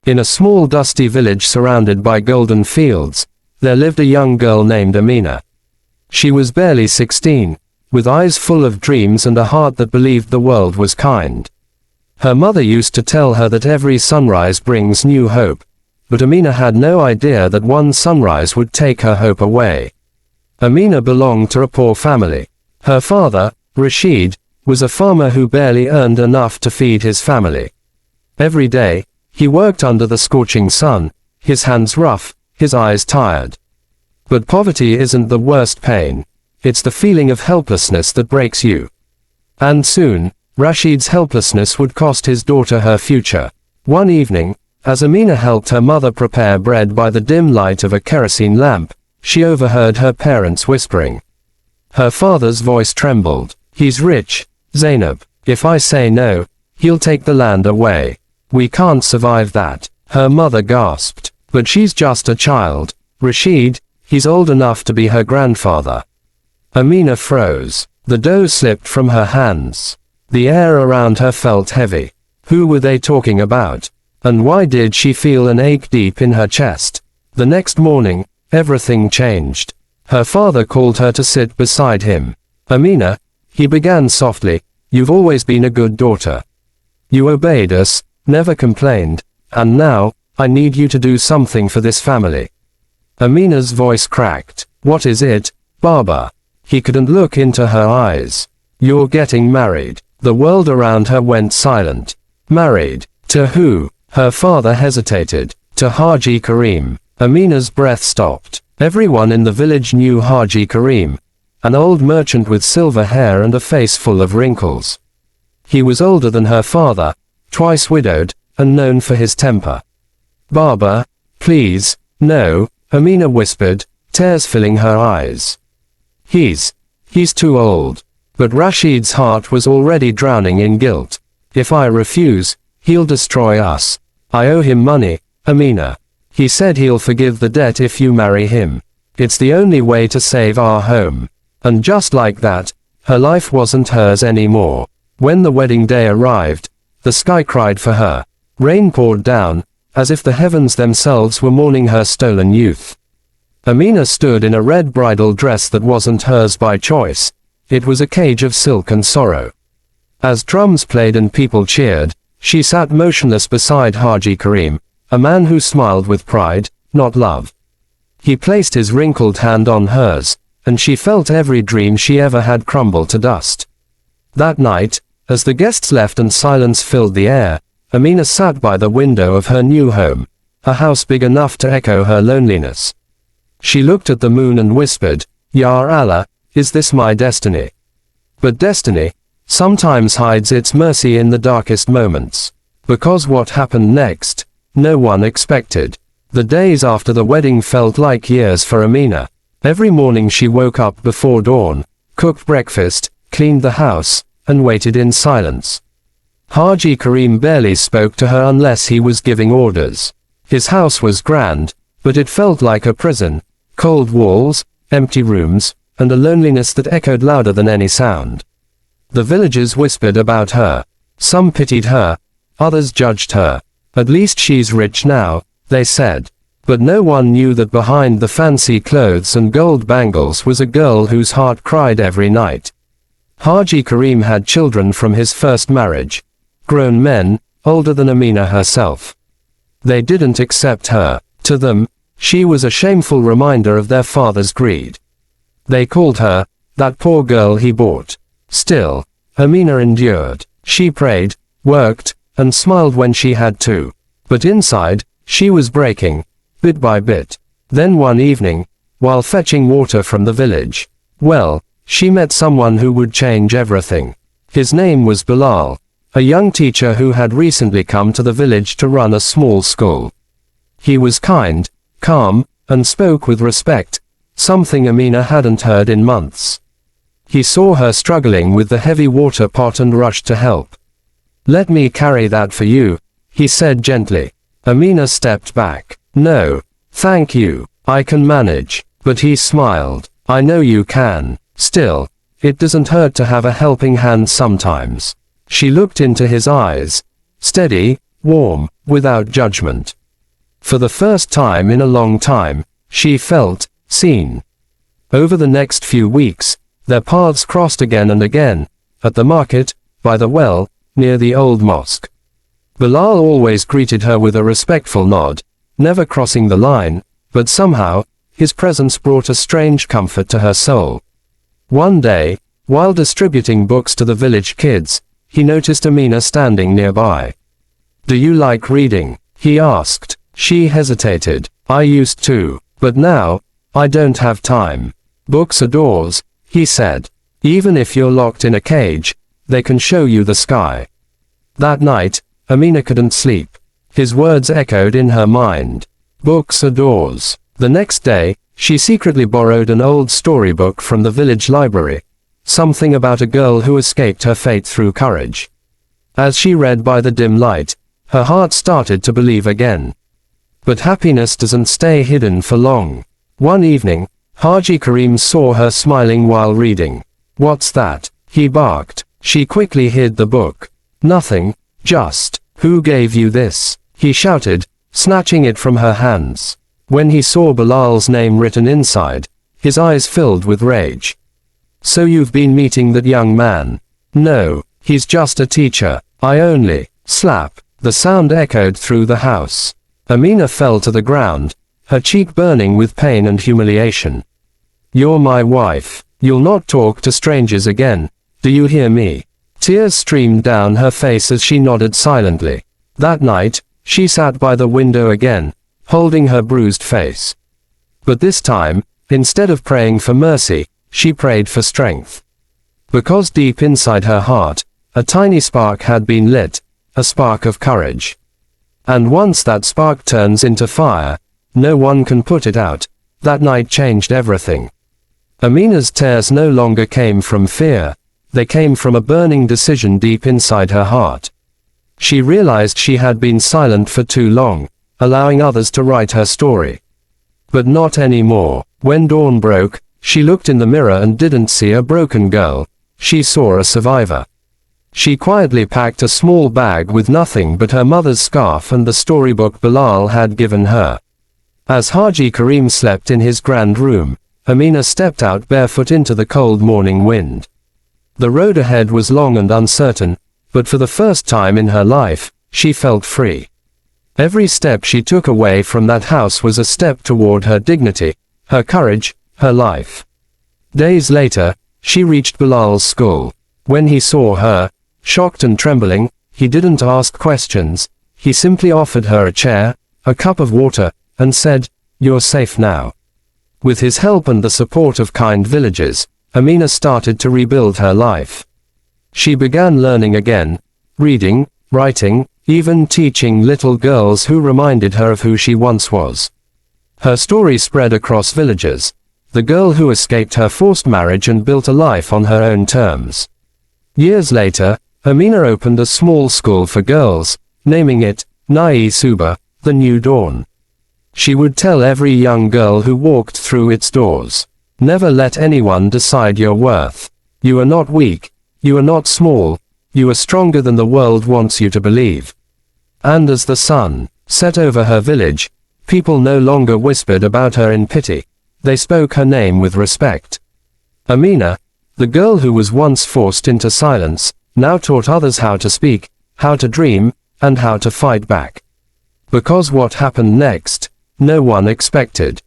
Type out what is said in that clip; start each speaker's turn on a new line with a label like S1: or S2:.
S1: In a small dusty village surrounded by golden fields, there lived a young girl named Amina. She was barely 16, with eyes full of dreams and a heart that believed the world was kind. Her mother used to tell her that every sunrise brings new hope, but Amina had no idea that one sunrise would take her hope away. Amina belonged to a poor family. Her father, Rashid, was a farmer who barely earned enough to feed his family. Every day, he worked under the scorching sun, his hands rough, his eyes tired. But poverty isn't the worst pain. It's the feeling of helplessness that breaks you. And soon, Rashid's helplessness would cost his daughter her future. One evening, as Amina helped her mother prepare bread by the dim light of a kerosene lamp, she overheard her parents whispering. Her father's voice trembled. "He's rich, Zainab. If I say no, he'll take the land away. We can't survive that." Her mother gasped. "But she's just a child. Rashid, he's old enough to be her grandfather." Amina froze. The dough slipped from her hands. The air around her felt heavy. Who were they talking about? And why did she feel an ache deep in her chest? The next morning, everything changed. Her father called her to sit beside him. "Amina," he began softly, "you've always been a good daughter. You obeyed us, never complained, and now, I need you to do something for this family." Amina's voice cracked. "What is it, Baba?" He couldn't look into her eyes. "You're getting married." The world around her went silent. Married? To who? Her father hesitated. "To Haji Karim." Amina's breath stopped. Everyone in the village knew Haji Karim, an old merchant with silver hair and a face full of wrinkles. He was older than her father, twice widowed, and known for his temper. "Baba, please, no," Amina whispered, tears filling her eyes. He's too old." But Rashid's heart was already drowning in guilt. "If I refuse, he'll destroy us. I owe him money, Amina. He said he'll forgive the debt if you marry him. It's the only way to save our home." And just like that, her life wasn't hers anymore. When the wedding day arrived, the sky cried for her. Rain poured down, as if the heavens themselves were mourning her stolen youth. Amina stood in a red bridal dress that wasn't hers by choice. It was a cage of silk and sorrow. As drums played and people cheered, she sat motionless beside Haji Karim, a man who smiled with pride, not love. He placed his wrinkled hand on hers, and she felt every dream she ever had crumble to dust. That night, as the guests left and silence filled the air, Amina sat by the window of her new home, a house big enough to echo her loneliness. She looked at the moon and whispered, "Ya Allah, is this my destiny?" But destiny sometimes hides its mercy in the darkest moments. Because what happened next, no one expected. The days after the wedding felt like years for Amina. Every morning she woke up before dawn, cooked breakfast, cleaned the house, and waited in silence. Haji Karim barely spoke to her unless he was giving orders. His house was grand, but it felt like a prison. Cold walls, empty rooms, and a loneliness that echoed louder than any sound. The villagers whispered about her. Some pitied her, others judged her. "At least she's rich now," they said. But no one knew that behind the fancy clothes and gold bangles was a girl whose heart cried every night. Haji Karim had children from his first marriage. Grown men, older than Amina herself. They didn't accept her. To them, she was a shameful reminder of their father's greed. They called her, "that poor girl he bought." Still, Amina endured. She prayed, worked, and smiled when she had to. But inside, she was breaking, bit by bit. Then one evening, while fetching water from the village, she met someone who would change everything. His name was Bilal, a young teacher who had recently come to the village to run a small school. He was kind, calm, and spoke with respect, something Amina hadn't heard in months. He saw her struggling with the heavy water pot and rushed to help. "Let me carry that for you," he said gently. Amina stepped back. "No, thank you, I can manage." But he smiled. "I know you can. Still, it doesn't hurt to have a helping hand sometimes." She looked into his eyes. "Steady, warm, without judgment. For the first time in a long time, she felt seen. Over the next few weeks, their paths crossed again and again, at the market, by the well, near the old mosque. Bilal always greeted her with a respectful nod, never crossing the line, but somehow, his presence brought a strange comfort to her soul. One day, while distributing books to the village kids, he noticed Amina standing nearby. "Do you like reading?" he asked. She hesitated. "I used to, but now, I don't have time." "Books are doors," he said. "Even if you're locked in a cage, they can show you the sky." That night, Amina couldn't sleep. His words echoed in her mind. Books are doors. The next day, she secretly borrowed an old storybook from the village library, something about a girl who escaped her fate through courage. As she read by the dim light, her heart started to believe again. But happiness doesn't stay hidden for long. One evening, Haji Karim saw her smiling while reading. "What's that?" he barked. She quickly hid the book. "Nothing, just, who gave you this?" he shouted, snatching it from her hands. When he saw Bilal's name written inside, his eyes filled with rage. "So you've been meeting that young man?" "No, he's just a teacher. I only..." Slap. The sound echoed through the house. Amina fell to the ground, her cheek burning with pain and humiliation. "You're my wife. You'll not talk to strangers again. Do you hear me?" Tears streamed down her face as she nodded silently. That night, she sat by the window again, holding her bruised face. But this time, instead of praying for mercy, she prayed for strength. Because deep inside her heart, a tiny spark had been lit, a spark of courage. And once that spark turns into fire, no one can put it out. That night changed everything. Amina's tears no longer came from fear, they came from a burning decision deep inside her heart. She realized she had been silent for too long, allowing others to write her story. But not anymore. When dawn broke, she looked in the mirror and didn't see a broken girl, she saw a survivor. She quietly packed a small bag with nothing but her mother's scarf and the storybook Bilal had given her. As Haji Karim slept in his grand room, Amina stepped out barefoot into the cold morning wind. The road ahead was long and uncertain, but for the first time in her life, she felt free. Every step she took away from that house was a step toward her dignity, her courage, her life. Days later, she reached Bilal's school. When he saw her, shocked and trembling, he didn't ask questions, he simply offered her a chair, a cup of water, and said, "You're safe now." With his help and the support of kind villagers, Amina started to rebuild her life. She began learning again, reading, writing, even teaching little girls who reminded her of who she once was. Her story spread across villages, the girl who escaped her forced marriage and built a life on her own terms. Years later, Amina opened a small school for girls, naming it, Nai Suba, the New Dawn. She would tell every young girl who walked through its doors, never let anyone decide your worth. You are not weak, you are not small, you are stronger than the world wants you to believe. And as the sun set over her village, people no longer whispered about her in pity, they spoke her name with respect. Amina, the girl who was once forced into silence, now taught others how to speak, how to dream, and how to fight back. Because what happened next, no one expected.